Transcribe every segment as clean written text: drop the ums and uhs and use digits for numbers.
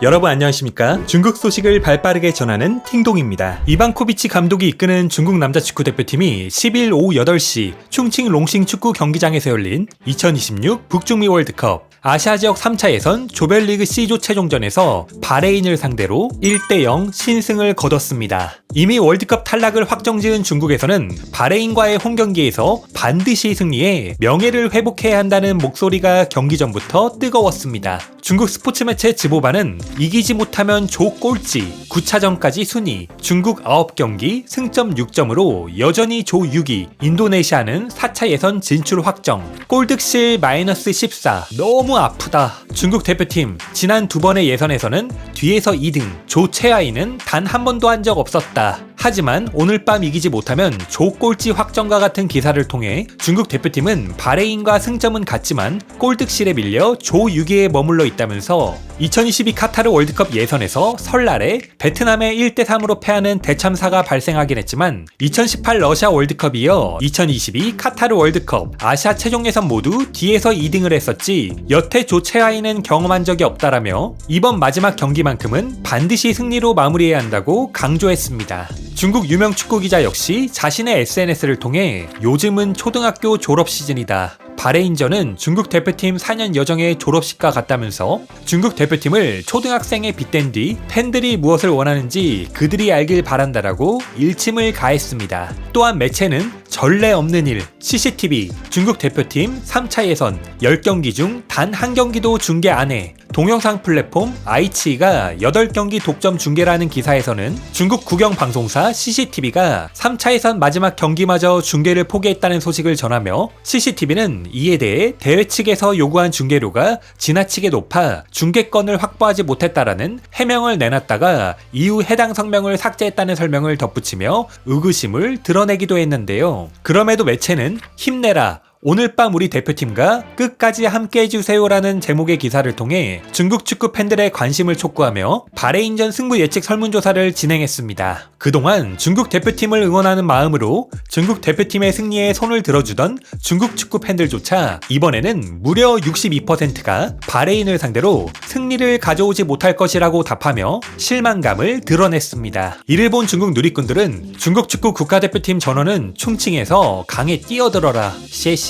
여러분 안녕하십니까? 중국 소식을 발빠르게 전하는 팅동입니다. 이방코비치 감독이 이끄는 중국 남자 축구 대표팀이 10일 오후 8시 충칭 롱싱 축구 경기장에서 열린 2026 북중미 월드컵 아시아 지역 3차 예선 조별리그 C조 최종전에서 바레인을 상대로 1대0 신승을 거뒀습니다. 이미 월드컵 탈락을 확정지은 중국에서는 바레인과의 홈경기에서 반드시 승리해 명예를 회복해야 한다는 목소리가 경기 전부터 뜨거웠습니다. 중국 스포츠 매체 지보반은 이기지 못하면 조 꼴찌, 9차전까지 순위, 중국 9경기 승점 6점으로 여전히 조 6위, 인도네시아는 4차 예선 진출 확정, 골득실 -14, 너무 아프다. 중국 대표팀 지난 두 번의 예선에서는 뒤에서 2등, 조 최하위는 단 한 번도 한 적 없었다. 하지만 오늘 밤 이기지 못하면 조 꼴찌 확정과 같은 기사를 통해 중국 대표팀은 바레인과 승점은 같지만 골득실에 밀려 조 6위에 머물러 있다면서 2022 카타르 월드컵 예선에서 설날에 베트남에 1대3으로 패하는 대참사가 발생하긴 했지만 2018 러시아 월드컵 이어 2022 카타르 월드컵 아시아 최종 예선 모두 뒤에서 2등을 했었지 여태 조 최하위는 경험한 적이 없다라며 이번 마지막 경기만큼은 반드시 승리로 마무리해야 한다고 강조했습니다. 중국 유명 축구 기자 역시 자신의 SNS를 통해 요즘은 초등학교 졸업 시즌이다. 바레인전은 중국 대표팀 4년 여정의 졸업식과 같다면서 중국 대표팀을 초등학생에 빗댄 뒤 팬들이 무엇을 원하는지 그들이 알길 바란다라고 일침을 가했습니다. 또한 매체는 전례 없는 일, CCTV, 중국 대표팀 3차 예선 10경기 중 단 한 경기도 중계 안 해. 동영상 플랫폼 아이치가 8경기 독점 중계라는 기사에서는 중국 국영 방송사 CCTV가 3차 예선 마지막 경기마저 중계를 포기했다는 소식을 전하며 CCTV는 이에 대해 대회 측에서 요구한 중계료가 지나치게 높아 중계권을 확보하지 못했다라는 해명을 내놨다가 이후 해당 성명을 삭제했다는 설명을 덧붙이며 의구심을 드러내기도 했는데요. 그럼에도 매체는 힘내라. 오늘 밤 우리 대표팀과 끝까지 함께 해주세요라는 제목의 기사를 통해 중국 축구 팬들의 관심을 촉구하며 바레인전 승부 예측 설문조사를 진행했습니다. 그동안 중국 대표팀을 응원하는 마음으로 중국 대표팀의 승리에 손을 들어주던 중국 축구 팬들조차 이번에는 무려 62%가 바레인을 상대로 승리를 가져오지 못할 것이라고 답하며 실망감을 드러냈습니다. 이를 본 중국 누리꾼들은 중국 축구 국가대표팀 전원은 충칭에서 강에 뛰어들어라. 시에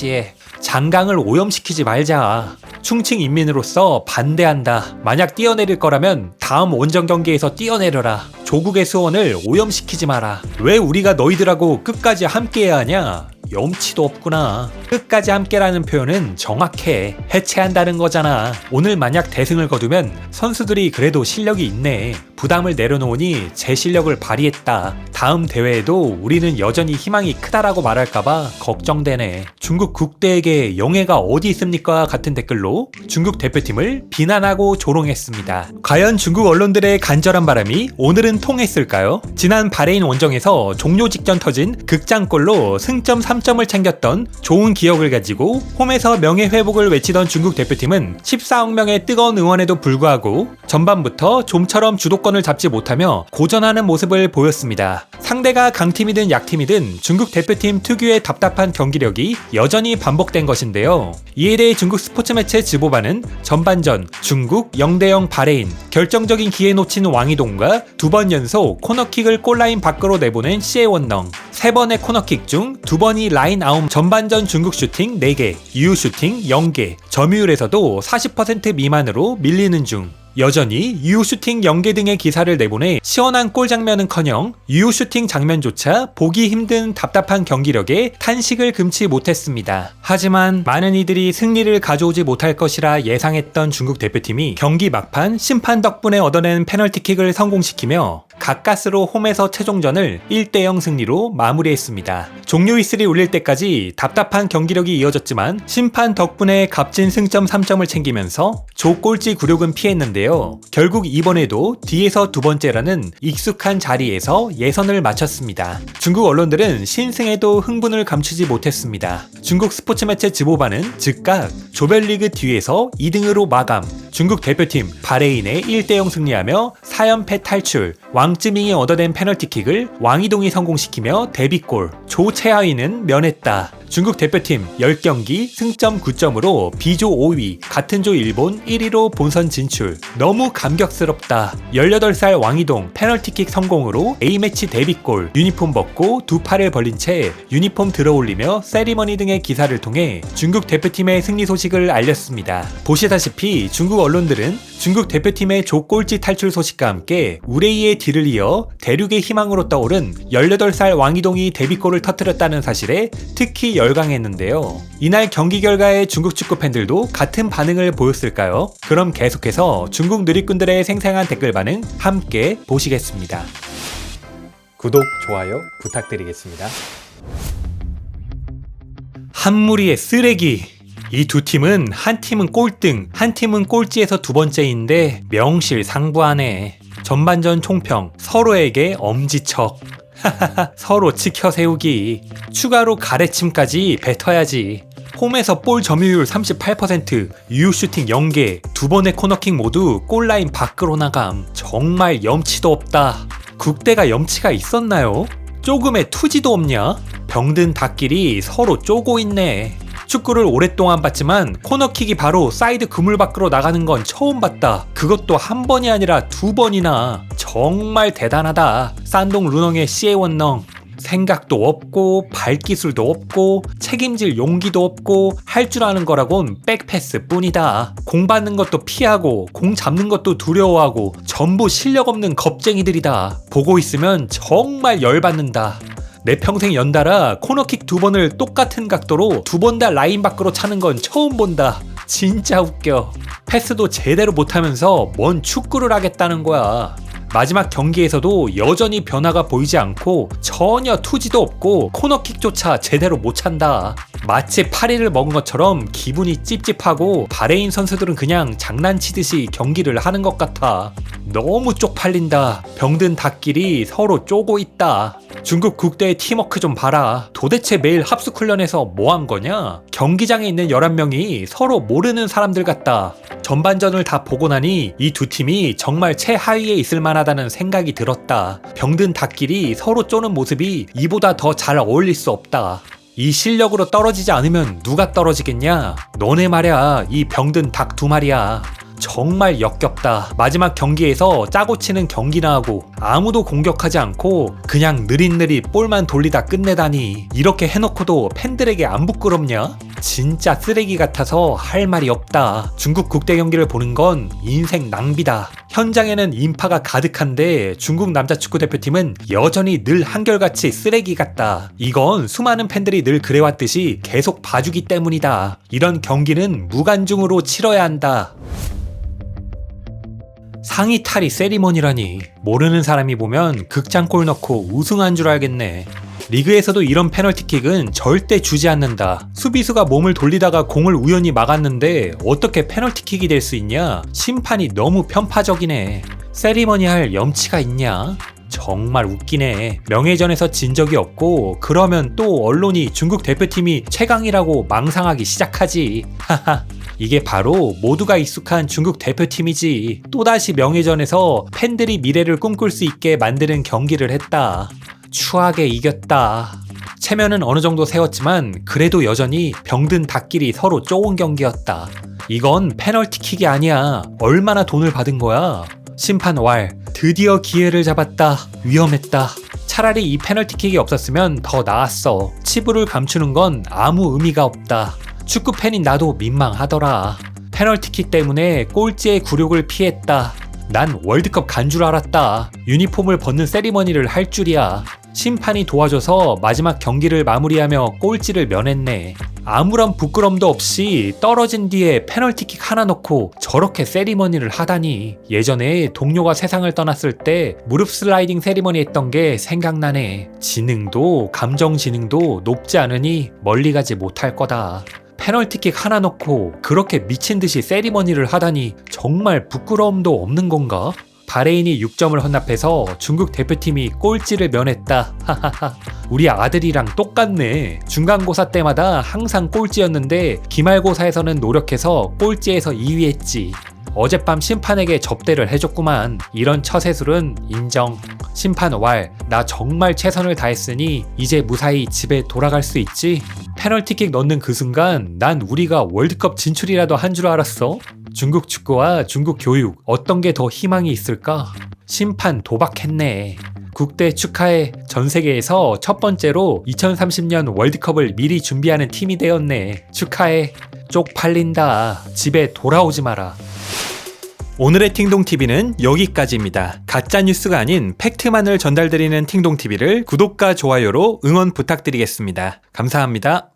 장강을 오염시키지 말자. 충칭 인민으로서 반대한다. 만약 뛰어내릴 거라면 다음 원정 경기에서 뛰어내려라. 조국의 수원을 오염시키지 마라. 왜 우리가 너희들하고 끝까지 함께해야 하냐? 염치도 없구나. 끝까지 함께라는 표현은 정확해. 해체한다는 거잖아. 오늘 만약 대승을 거두면 선수들이 그래도 실력이 있네. 부담을 내려놓으니 제 실력을 발휘했다. 다음 대회에도 우리는 여전히 희망이 크다라고 말할까봐 걱정되네. 중국 국대에게 영예가 어디 있습니까? 같은 댓글로 중국 대표팀을 비난하고 조롱했습니다. 과연 중국 언론들의 간절한 바람이 오늘은 통했을까요? 지난 바레인 원정에서 종료 직전 터진 극장골로 승점 3점을 챙겼던 좋은 기억을 가지고 홈에서 명예회복을 외치던 중국 대표팀은 14억 명의 뜨거운 응원에도 불구하고 전반부터 좀처럼 주도권을 잡지 못하며 고전하는 모습을 보였습니다. 상대가 강팀이든 약팀이든 중국 대표팀 특유의 답답한 경기력이 여전히 반복된 것인데요. 이에 대해 중국 스포츠 매체 지보반은 전반전 중국 0대0 바레인, 결정적인 기회 놓친 왕이동과 2번 연속 코너킥을 골라인 밖으로 내보낸 시에원넝, 3번의 코너킥 중 2번이 라인 아웃, 전반전 중국 슈팅 4개, 유효 슈팅 0개, 점유율에서도 40% 미만으로 밀리는 중. 여전히 유효 슈팅 0개 등의 기사를 내보내 시원한 골 장면은커녕 유효 슈팅 장면조차 보기 힘든 답답한 경기력에 탄식을 금치 못했습니다. 하지만 많은 이들이 승리를 가져오지 못할 것이라 예상했던 중국 대표팀이 경기 막판 심판 덕분에 얻어낸 페널티킥을 성공시키며 가까스로 홈에서 최종전을 1대0 승리로 마무리했습니다. 종료 휘슬이 울릴 때까지 답답한 경기력이 이어졌지만 심판 덕분에 값진 승점 3점을 챙기면서 조 꼴찌 굴욕은 피했는데요. 결국 이번에도 뒤에서 두 번째라는 익숙한 자리에서 예선을 마쳤습니다. 중국 언론들은 신승에도 흥분을 감추지 못했습니다. 중국 스포츠 매체 지보반은 즉각 조별리그 뒤에서 2등으로 마감, 중국 대표팀 바레인에 1대0 승리하며 4연패 탈출, 왕쯔밍이 얻어낸 페널티킥을 왕이동이 성공시키며 데뷔골, 조 최하위는 면했다. 중국 대표팀 10경기 승점 9점으로 B조 5위, 같은 조 일본 1위로 본선 진출. 너무 감격스럽다. 18살 왕이동 페널티킥 성공으로 A매치 데뷔골, 유니폼 벗고 두 팔을 벌린 채 유니폼 들어올리며 세리머니 등의 기사를 통해 중국 대표팀의 승리 소식을 알렸습니다. 보시다시피 중국 언론들은 중국 대표팀의 조꼴찌 탈출 소식과 함께 우레이의 뒤를 이어 대륙의 희망으로 떠오른 18살 왕이동이 데뷔골을 터뜨렸다는 사실에 특히 열광했는데요. 이날 경기 결과에 중국 축구 팬들도 같은 반응을 보였을까요? 그럼 계속해서 중국 누리꾼들의 생생한 댓글 반응 함께 보시겠습니다. 구독, 좋아요 부탁드리겠습니다. 한 무리의 쓰레기. 이 두 팀은 한 팀은 꼴등, 한 팀은 꼴찌에서 두 번째인데 명실상부하네. 전반전 총평, 서로에게 엄지척. 서로 치켜 세우기. 추가로 가래침까지 뱉어야지. 홈에서 볼 점유율 38%, 유효 슈팅 0개, 두 번의 코너킥 모두 골라인 밖으로 나감. 정말 염치도 없다. 국대가 염치가 있었나요? 조금의 투지도 없냐? 병든 닭끼리 서로 쪼고 있네. 축구를 오랫동안 봤지만 코너킥이 바로 사이드 그물 밖으로 나가는 건 처음 봤다. 그것도 한 번이 아니라 두 번이나. 정말 대단하다. 산동 루넝의 시에원넝. 생각도 없고 발기술도 없고 책임질 용기도 없고 할 줄 아는 거라곤 백패스 뿐이다. 공 받는 것도 피하고 공 잡는 것도 두려워하고 전부 실력 없는 겁쟁이들이다. 보고 있으면 정말 열받는다. 내 평생 연달아 코너킥 두 번을 똑같은 각도로 두 번 다 라인 밖으로 차는 건 처음 본다. 진짜 웃겨. 패스도 제대로 못하면서 뭔 축구를 하겠다는 거야. 마지막 경기에서도 여전히 변화가 보이지 않고 전혀 투지도 없고 코너킥조차 제대로 못 찬다. 마치 파리를 먹은 것처럼 기분이 찝찝하고 바레인 선수들은 그냥 장난치듯이 경기를 하는 것 같아. 너무 쪽팔린다. 병든 닭끼리 서로 쪼고 있다. 중국 국대의 팀워크 좀 봐라. 도대체 매일 합숙훈련에서 뭐 한 거냐? 경기장에 있는 11명이 서로 모르는 사람들 같다. 전반전을 다 보고 나니 이 두 팀이 정말 최하위에 있을 만하다는 생각이 들었다. 병든 닭끼리 서로 쪼는 모습이 이보다 더 잘 어울릴 수 없다. 이 실력으로 떨어지지 않으면 누가 떨어지겠냐? 너네 말야, 이 병든 닭 두 마리야. 정말 역겹다. 마지막 경기에서 짜고 치는 경기나 하고 아무도 공격하지 않고 그냥 느릿느릿 볼만 돌리다 끝내다니. 이렇게 해놓고도 팬들에게 안 부끄럽냐? 진짜 쓰레기 같아서 할 말이 없다. 중국 국대 경기를 보는 건 인생 낭비다. 현장에는 인파가 가득한데 중국 남자 축구 대표팀은 여전히 늘 한결같이 쓰레기 같다. 이건 수많은 팬들이 늘 그래왔듯이 계속 봐주기 때문이다. 이런 경기는 무관중으로 치러야 한다. 상의 탈의 세리머니라니. 모르는 사람이 보면 극장골 넣고 우승한 줄 알겠네. 리그에서도 이런 페널티킥은 절대 주지 않는다. 수비수가 몸을 돌리다가 공을 우연히 막았는데 어떻게 페널티킥이 될 수 있냐? 심판이 너무 편파적이네. 세리머니 할 염치가 있냐? 정말 웃기네. 명예전에서 진 적이 없고 그러면 또 언론이 중국 대표팀이 최강이라고 망상하기 시작하지. 하하. 이게 바로 모두가 익숙한 중국 대표팀이지. 또다시 명예전에서 팬들이 미래를 꿈꿀 수 있게 만드는 경기를 했다. 추하게 이겼다. 체면은 어느 정도 세웠지만 그래도 여전히 병든 닭끼리 서로 쪼은 경기였다. 이건 페널티킥이 아니야. 얼마나 돈을 받은 거야? 심판 왈. 드디어 기회를 잡았다. 위험했다. 차라리 이 페널티킥이 없었으면 더 나았어. 치부를 감추는 건 아무 의미가 없다. 축구 팬인 나도 민망하더라. 페널티킥 때문에 꼴찌의 굴욕을 피했다. 난 월드컵 간 줄 알았다. 유니폼을 벗는 세리머니를 할 줄이야. 심판이 도와줘서 마지막 경기를 마무리하며 꼴찌를 면했네. 아무런 부끄럼도 없이 떨어진 뒤에 페널티킥 하나 넣고 저렇게 세리머니를 하다니. 예전에 동료가 세상을 떠났을 때 무릎 슬라이딩 세리머니 했던 게 생각나네. 지능도 감정 지능도 높지 않으니 멀리 가지 못할 거다. 페널티킥 하나 넣고 그렇게 미친듯이 세리머니를 하다니 정말 부끄러움도 없는 건가? 바레인이 6점을 헌납해서 중국 대표팀이 꼴찌를 면했다. 하하하. 우리 아들이랑 똑같네. 중간고사 때마다 항상 꼴찌였는데 기말고사에서는 노력해서 꼴찌에서 2위 했지. 어젯밤 심판에게 접대를 해줬구만. 이런 처세술은 인정. 심판 왈, 나 정말 최선을 다했으니 이제 무사히 집에 돌아갈 수 있지? 페널티킥 넣는 그 순간 난 우리가 월드컵 진출이라도 한 줄 알았어. 중국 축구와 중국 교육 어떤 게 더 희망이 있을까? 심판 도박했네. 국대 축하해. 전 세계에서 첫 번째로 2030년 월드컵을 미리 준비하는 팀이 되었네. 축하해. 쪽팔린다. 집에 돌아오지 마라. 오늘의 팅동TV는 여기까지입니다. 가짜뉴스가 아닌 팩트만을 전달드리는 팅동TV를 구독과 좋아요로 응원 부탁드리겠습니다. 감사합니다.